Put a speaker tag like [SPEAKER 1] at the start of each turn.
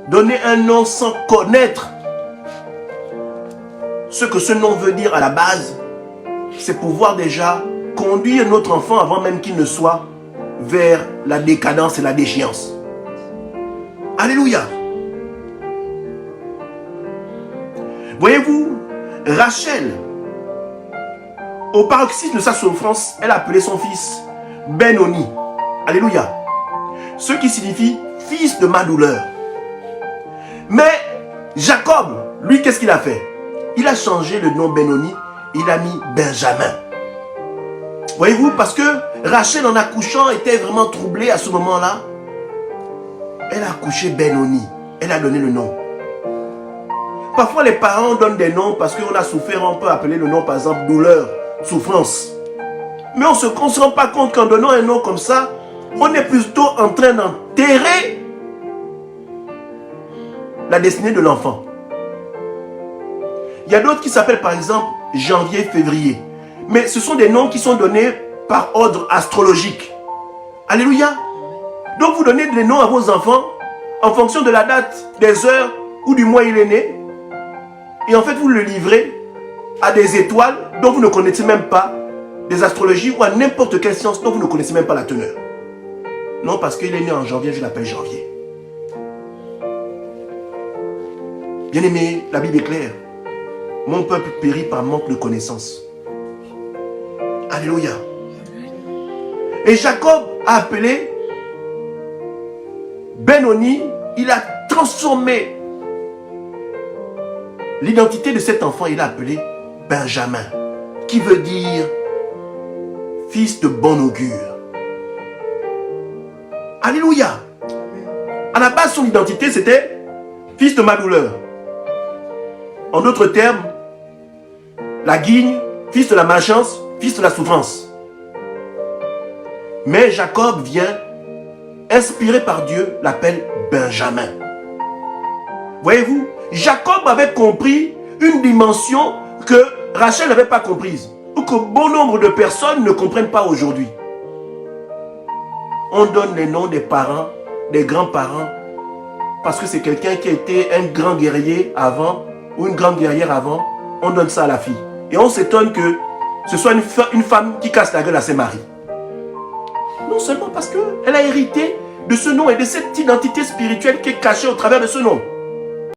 [SPEAKER 1] Donner un nom sans connaître ce que ce nom veut dire à la base, c'est pouvoir déjà conduire notre enfant avant même qu'il ne soit vers la décadence et la déchéance. Alléluia. Voyez-vous, Rachel, au paroxysme de sa souffrance, elle a appelé son fils Ben-Oni. Alléluia. Ce qui signifie fils de ma douleur. Mais Jacob, lui, qu'est-ce qu'il a fait? Il a changé le nom Ben-Oni, il a mis Benjamin. Voyez-vous, parce que Rachel, en accouchant, était vraiment troublée à ce moment-là. Elle a accouché Ben-Oni. Elle a donné le nom. Parfois, les parents donnent des noms parce qu'on a souffert. On peut appeler le nom, par exemple, douleur, souffrance. Mais on ne se rend pas compte qu'en donnant un nom comme ça, on est plutôt en train d'enterrer la destinée de l'enfant. Il y a d'autres qui s'appellent, par exemple, janvier, février. Mais ce sont des noms qui sont donnés par ordre astrologique. Alléluia. Donc vous donnez des noms à vos enfants en fonction de la date, des heures ou du mois il est né. Et en fait vous le livrez à des étoiles dont vous ne connaissez même pas, des astrologies ou à n'importe quelle science dont vous ne connaissez même pas la teneur. Non, parce qu'il est né en janvier, je l'appelle janvier. Bien-aimé, la Bible est claire. Mon peuple périt par manque de connaissance. Alléluia. Et Jacob a appelé Ben-Oni, il a transformé l'identité de cet enfant, il a appelé Benjamin, qui veut dire fils de bon augure. Alléluia. À la base, son identité, c'était fils de ma douleur. En d'autres termes, la guigne, fils de la malchance, fils de la souffrance. Mais Jacob vient, inspiré par Dieu, l'appelle Benjamin. Voyez-vous, Jacob avait compris une dimension que Rachel n'avait pas comprise, ou que bon nombre de personnes ne comprennent pas aujourd'hui. On donne les noms des parents, des grands-parents, parce que c'est quelqu'un qui a été un grand guerrier avant, ou une grande guerrière avant, on donne ça à la fille. Et on s'étonne que ce soit une femme qui casse la gueule à ses maris. Non seulement parce qu'elle a hérité de ce nom et de cette identité spirituelle qui est cachée au travers de ce nom.